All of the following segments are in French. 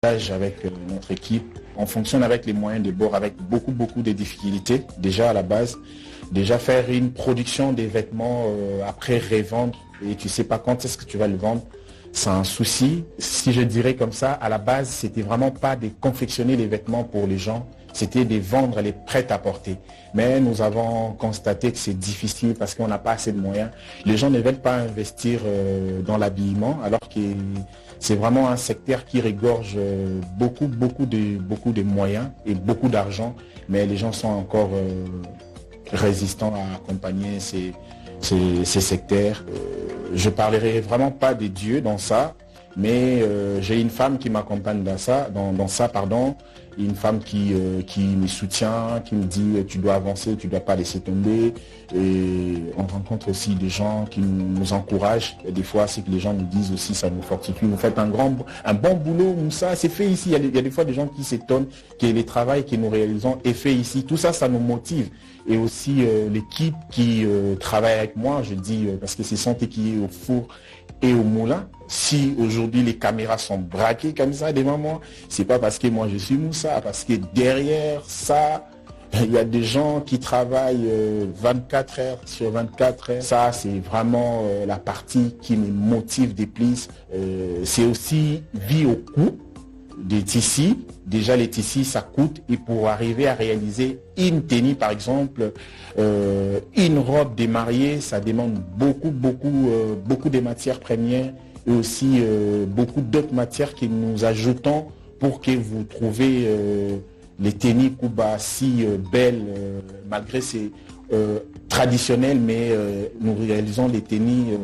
Avec notre équipe, on fonctionne avec les moyens de bord, avec beaucoup de difficultés déjà à la base. Déjà faire une production des vêtements, après revendre, et tu sais pas quand est-ce que tu vas le vendre, c'est un souci. Si je dirais comme ça, à la base, c'était vraiment pas de confectionner les vêtements pour les gens, c'était de vendre les prêts à porter. Mais nous avons constaté que c'est difficile parce qu'on n'a pas assez de moyens. Les gens ne veulent pas investir dans l'habillement, alors que c'est vraiment un secteur qui regorge beaucoup de moyens et beaucoup d'argent, mais les gens sont encore résistants à accompagner ces secteurs. Je parlerai vraiment pas des dieux dans ça, mais j'ai une femme qui m'accompagne dans ça, une femme qui me soutient, qui me dit tu dois avancer, tu ne dois pas laisser tomber. Et on rencontre aussi des gens qui nous encouragent. Et des fois, c'est que les gens nous disent aussi, ça nous fortifie. Vous faites un bon boulot, Moussa, c'est fait ici. Il y a des fois des gens qui s'étonnent que le travail que nous réalisons est fait ici. Tout ça, ça nous motive. Et aussi l'équipe qui travaille avec moi, je dis, parce que c'est santé qui est au four et au moulin. Si aujourd'hui les caméras sont braquées comme ça devant moi, c'est pas parce que moi je suis Moussa, parce que derrière ça, il y a des gens qui travaillent 24 heures sur 24 heures. Ça, c'est vraiment la partie qui me motive des plus. C'est aussi vie au coût des tissus. Déjà les tissus ça coûte, et pour arriver à réaliser une tenue par exemple, une robe de mariée, ça demande beaucoup de matières premières, et aussi beaucoup d'autres matières que nous ajoutons pour que vous trouviez les tenues Kuba si belles, malgré ces traditionnelles, mais nous réalisons des tenues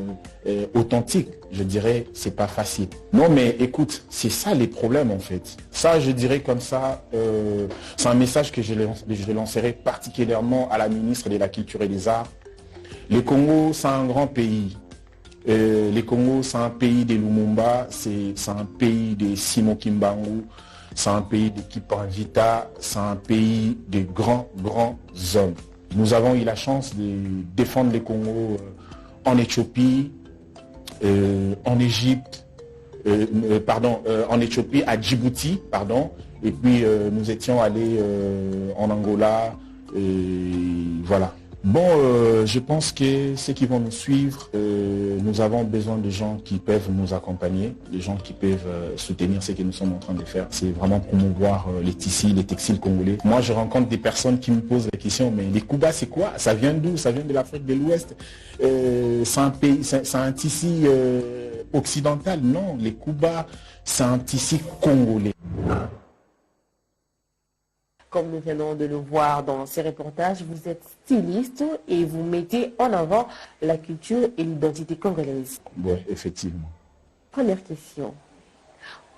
authentiques. Je dirais, c'est pas facile. Non, mais écoute, c'est ça les problèmes en fait. Ça, je dirais comme ça, c'est un message que je lancerai particulièrement à la ministre de la Culture et des Arts. Le Congo, c'est un grand pays. Le Congo, c'est un pays de Lumumba, c'est un pays de Simon Kimbangu, c'est un pays de Kipanvita, c'est un pays de grands hommes. Nous avons eu la chance de défendre le Congo en Éthiopie, en Égypte, en Éthiopie, à Djibouti, et puis nous étions allés en Angola, et voilà. Bon, je pense que ceux qui vont nous suivre, nous avons besoin de gens qui peuvent nous accompagner, des gens qui peuvent soutenir ce que nous sommes en train de faire. C'est vraiment promouvoir les tissus, les textiles congolais. Moi, je rencontre des personnes qui me posent la question, mais les Kuba, c'est quoi? Ça vient d'où? Ça vient de l'Afrique de l'Ouest? C'est un pays, c'est un tissu occidental? Non, les Kuba, c'est un tissu congolais. Comme nous venons de le voir dans ces reportages, vous êtes styliste et vous mettez en avant la culture et l'identité congolaise. Oui, effectivement. Première question.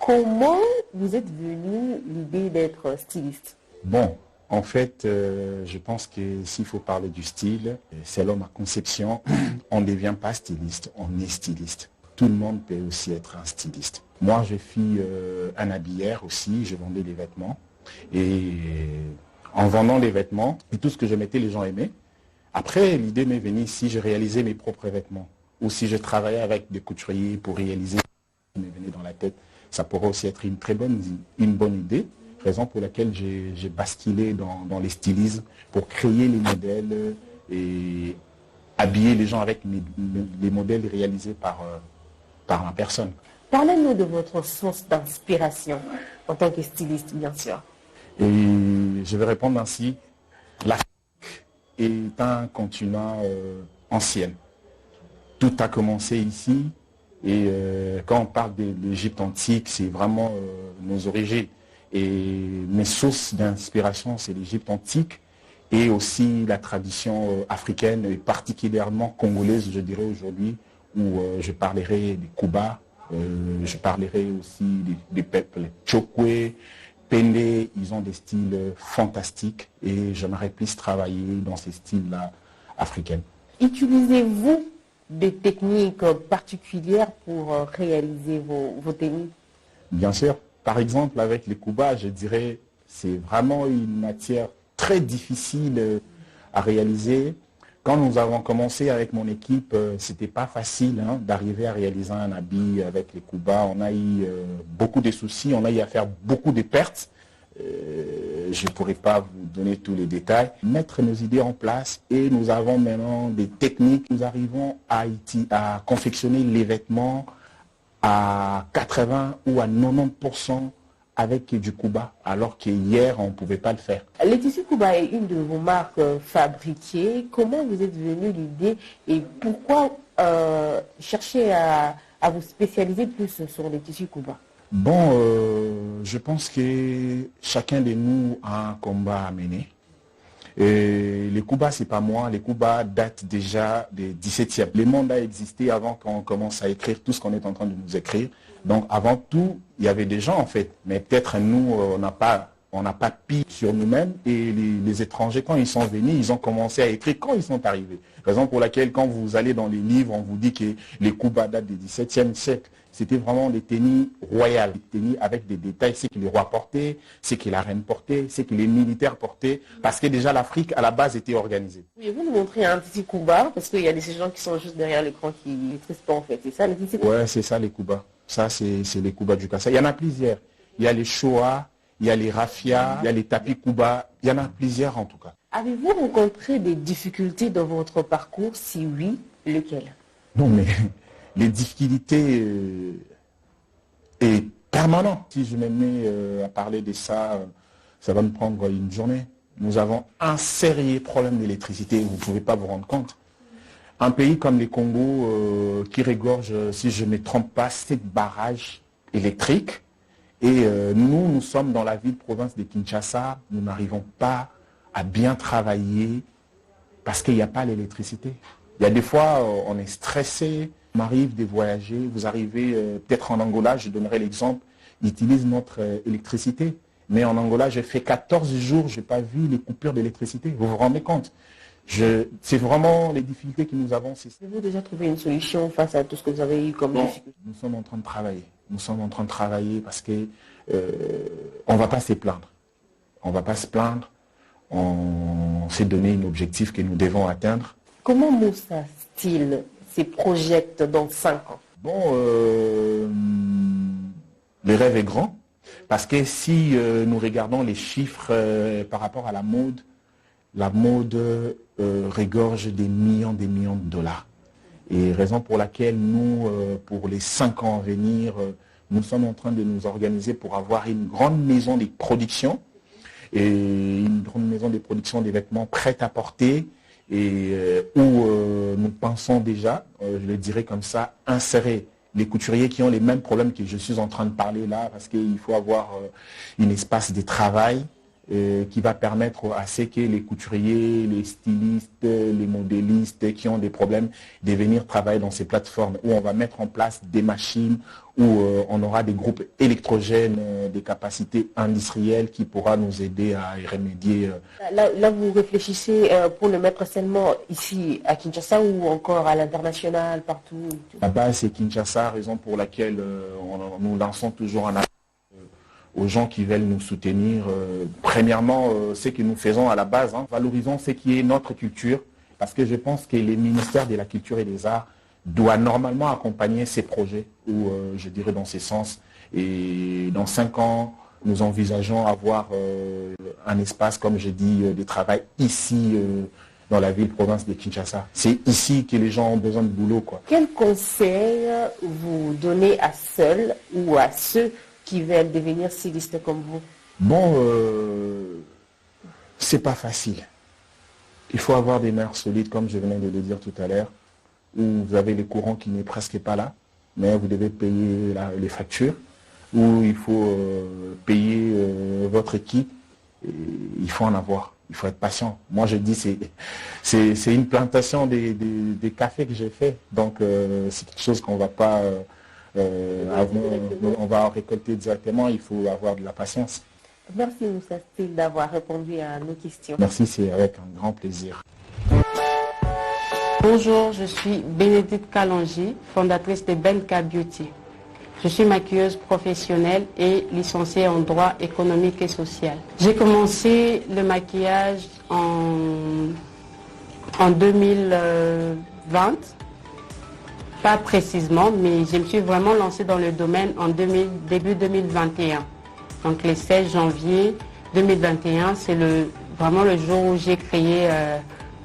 Comment vous êtes venu l'idée d'être styliste? Bon, en fait, je pense que s'il faut parler du style, selon ma conception, on ne devient pas styliste, on est styliste. Tout le monde peut aussi être un styliste. Moi, je suis un habilleur aussi, je vendais des vêtements. Et en vendant les vêtements, et tout ce que je mettais, les gens aimaient. Après, l'idée m'est venue, si je réalisais mes propres vêtements, ou si je travaillais avec des couturiers pour réaliser ce qui m'est venu dans la tête, ça pourrait aussi être une bonne idée, raison pour laquelle j'ai basculé dans les stylismes pour créer les modèles et habiller les gens avec les modèles réalisés par ma personne. Parlez-nous de votre source d'inspiration en tant que styliste, bien sûr. Et je vais répondre ainsi. L'Afrique est un continent ancien. Tout a commencé ici. Et quand on parle de l'Égypte antique, c'est vraiment nos origines. Et mes sources d'inspiration, c'est l'Égypte antique et aussi la tradition africaine, et particulièrement congolaise, je dirais aujourd'hui, où je parlerai des Kuba, je parlerai aussi des peuples Tchokwe, Pende. Ils ont des styles fantastiques et j'aimerais plus travailler dans ces styles-là africains. Utilisez-vous des techniques particulières pour réaliser vos tenues? Bien sûr. Par exemple, avec les Kuba, je dirais c'est vraiment une matière très difficile à réaliser. Quand nous avons commencé avec mon équipe, c'était pas facile d'arriver à réaliser un habit avec les Kuba. On a eu beaucoup de soucis, on a eu à faire beaucoup de pertes. Je ne pourrais pas vous donner tous les détails. Mettre nos idées en place et nous avons maintenant des techniques. Nous arrivons à confectionner les vêtements à 80 ou à 90% avec du Kuba, alors qu'hier, on ne pouvait pas le faire. Les tissus Kuba est une de vos marques fabriquées. Comment vous êtes venu l'idée et pourquoi chercher à vous spécialiser plus sur les tissus Kuba? Bon, je pense que chacun de nous a un combat à mener. Et les Kuba, c'est pas moi. Les Kuba datent déjà des 17e. Le monde a existé avant qu'on commence à écrire tout ce qu'on est en train de nous écrire. Donc, avant tout, il y avait des gens, en fait. Mais peut-être nous, on n'a pas pris sur nous-mêmes. Et les étrangers, quand ils sont venus, ils ont commencé à écrire quand ils sont arrivés. Raison pour laquelle, quand vous allez dans les livres, on vous dit que les Kuba datent du 17e siècle. C'était vraiment des tenues royales, des tenues avec des détails, ce que les rois portaient, ce que la reine portait, ce que les militaires portaient, parce que déjà l'Afrique, à la base, était organisée. Pouvez-vous nous montrer un petit Kuba? Parce qu'il y a des gens qui sont juste derrière l'écran qui ne maîtrisent pas en fait. C'est ça les tissus Kuba? Ouais, c'est ça les Kuba. Ça, c'est les Kuba du Kassa. Il y en a plusieurs. Il y a les Shoah, il y a les Raffia, il y a les tapis Kuba. Il y en a plusieurs en tout cas. Avez-vous rencontré des difficultés dans votre parcours? Si oui, lesquelles? Non, mais les difficultés est permanentes. Si je me mets à parler de ça, ça va me prendre une journée. Nous avons un sérieux problème d'électricité, vous ne pouvez pas vous rendre compte. Un pays comme les Congo qui regorge, si je ne me trompe pas, 7 barrages électriques. Et nous sommes dans la ville-province de Kinshasa. Nous n'arrivons pas à bien travailler parce qu'il n'y a pas l'électricité. Il y a des fois, on est stressé, on m'arrive de voyager. Vous arrivez peut-être en Angola, je donnerai l'exemple, ils utilisent notre électricité. Mais en Angola, j'ai fait 14 jours, je n'ai pas vu les coupures d'électricité. Vous vous rendez compte? C'est vraiment les difficultés que nous avons. Avez-vous déjà trouvé une solution face à tout ce que vous avez eu comme difficulté? Nous sommes en train de travailler. Nous sommes en train de travailler parce que on ne va pas se plaindre. On ne va pas se plaindre. On s'est donné un objectif que nous devons atteindre. Comment Moussa Steel se projette dans 5 ans? Bon, le rêve est grand. Parce que si nous regardons les chiffres par rapport à la mode regorge des millions de dollars. Et raison pour laquelle nous, pour les 5 ans à venir, nous sommes en train de nous organiser pour avoir une grande maison de production et une grande maison de production des vêtements prêts à porter et où nous pensons déjà, je le dirais comme ça, insérer les couturiers qui ont les mêmes problèmes que je suis en train de parler là, parce qu'il faut avoir un espace de travail qui va permettre à ce que les couturiers, les stylistes, les modélistes qui ont des problèmes de venir travailler dans ces plateformes où on va mettre en place des machines, où on aura des groupes électrogènes, des capacités industrielles qui pourra nous aider à y remédier. Là, vous réfléchissez pour le mettre seulement ici à Kinshasa ou encore à l'international, partout? La base c'est Kinshasa, raison pour laquelle nous lançons toujours un appel aux gens qui veulent nous soutenir. Premièrement, ce que nous faisons à la base, valorisons ce qui est notre culture, parce que je pense que les ministères de la Culture et des Arts doivent normalement accompagner ces projets, ou je dirais dans ce sens. Et dans 5 ans, nous envisageons avoir un espace, comme je dis, de travail ici, dans la ville-province de Kinshasa. C'est ici que les gens ont besoin de boulot, quoi. Quel conseil vous donnez à ceux ou à ceux qui veulent devenir stylistes comme vous? Bon, c'est pas facile. Il faut avoir des nerfs solides, comme je venais de le dire tout à l'heure, où vous avez les courants qui n'est presque pas là, mais vous devez payer les factures, où il faut payer votre équipe, et il faut en avoir. Il faut être patient. Moi, je dis, c'est une plantation des cafés que j'ai fait. Donc, c'est quelque chose qu'on ne va pas... on va récolter directement, il faut avoir de la patience. Merci Moussa Steel d'avoir répondu à nos questions. Merci, c'est avec un grand plaisir. Bonjour, je suis Bénédicte Kalonji, fondatrice de Benka Beauty. Je suis maquilleuse professionnelle et licenciée en droit économique et social. J'ai commencé le maquillage en En 2020, pas précisément, mais je me suis vraiment lancée dans le domaine en début 2021. Donc le 16 janvier 2021, c'est vraiment le jour où j'ai créé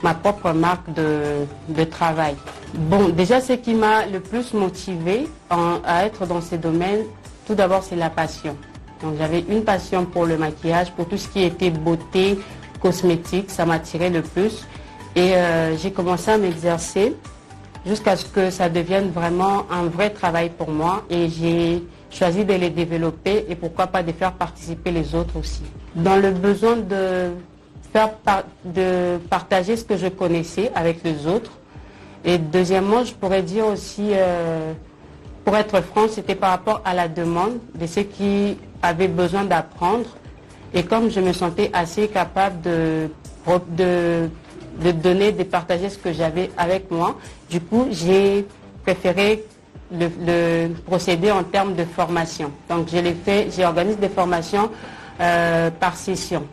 ma propre marque de travail. Bon, déjà ce qui m'a le plus motivée à être dans ces domaines, tout d'abord c'est la passion. Donc j'avais une passion pour le maquillage, pour tout ce qui était beauté, cosmétique, ça m'attirait le plus. Et j'ai commencé à m'exercer jusqu'à ce que ça devienne vraiment un vrai travail pour moi. Et j'ai choisi de les développer et pourquoi pas de faire participer les autres aussi. Dans le besoin de partager ce que je connaissais avec les autres. Et deuxièmement, je pourrais dire aussi, pour être franc, c'était par rapport à la demande de ceux qui avaient besoin d'apprendre. Et comme je me sentais assez capable de donner, de partager ce que j'avais avec moi, du coup, j'ai préféré le procéder en termes de formation. Donc, j'organise des formations par session.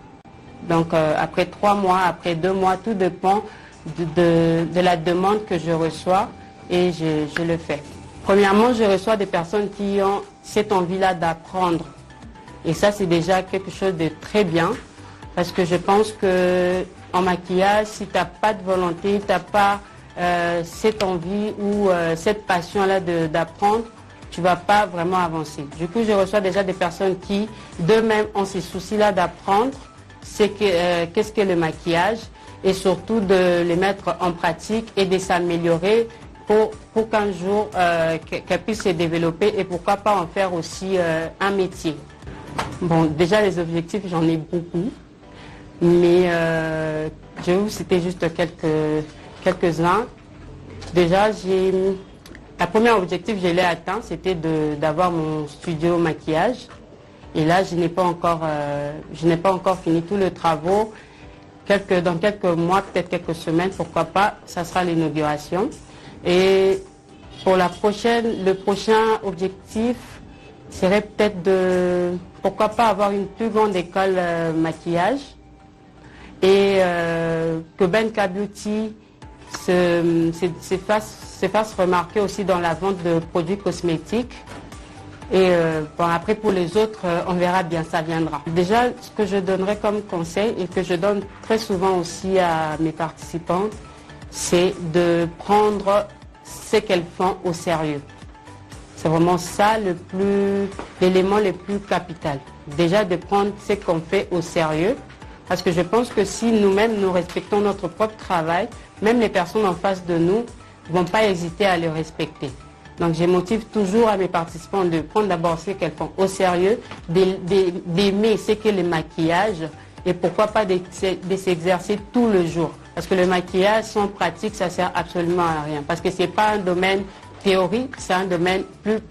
Donc, après 3 mois, après 2 mois, tout dépend de la demande que je reçois et je le fais. Premièrement, je reçois des personnes qui ont cette envie-là d'apprendre. Et ça, c'est déjà quelque chose de très bien parce que je pense qu'en maquillage, si tu n'as pas de volonté, tu n'as pas cette envie ou cette passion-là d'apprendre, tu ne vas pas vraiment avancer. Du coup, je reçois déjà des personnes qui, d'eux-mêmes, ont ces soucis-là d'apprendre qu'est-ce qu'est le maquillage et surtout de les mettre en pratique et de s'améliorer pour qu'un jour qu'elles puissent se développer et pourquoi pas en faire aussi un métier. Bon, déjà les objectifs, j'en ai beaucoup, mais je vais vous citer juste quelques-uns. Déjà, la première objectif, je l'ai atteint, c'était d'avoir mon studio maquillage. Et là, je n'ai pas encore fini tous les travaux. Dans quelques mois, peut-être quelques semaines, pourquoi pas, ça sera l'inauguration. Et pour le prochain objectif serait peut-être pourquoi pas avoir une plus grande école maquillage et que Benka Beauty se fasse remarquer aussi dans la vente de produits cosmétiques. Et bon, après pour les autres, on verra bien, ça viendra. Déjà, ce que je donnerais comme conseil et que je donne très souvent aussi à mes participantes, c'est de prendre ce qu'elles font au sérieux. C'est vraiment ça l'élément le plus capital. Déjà de prendre ce qu'on fait au sérieux. Parce que je pense que si nous-mêmes nous respectons notre propre travail, même les personnes en face de nous ne vont pas hésiter à le respecter. Donc je motive toujours à mes participants de prendre d'abord ce qu'elles font au sérieux, d'aimer ce qu'est le maquillage et pourquoi pas de s'exercer tout le jour. Parce que le maquillage sans pratique, ça ne sert absolument à rien. Parce que ce n'est pas un domaine théorique, c'est un domaine plus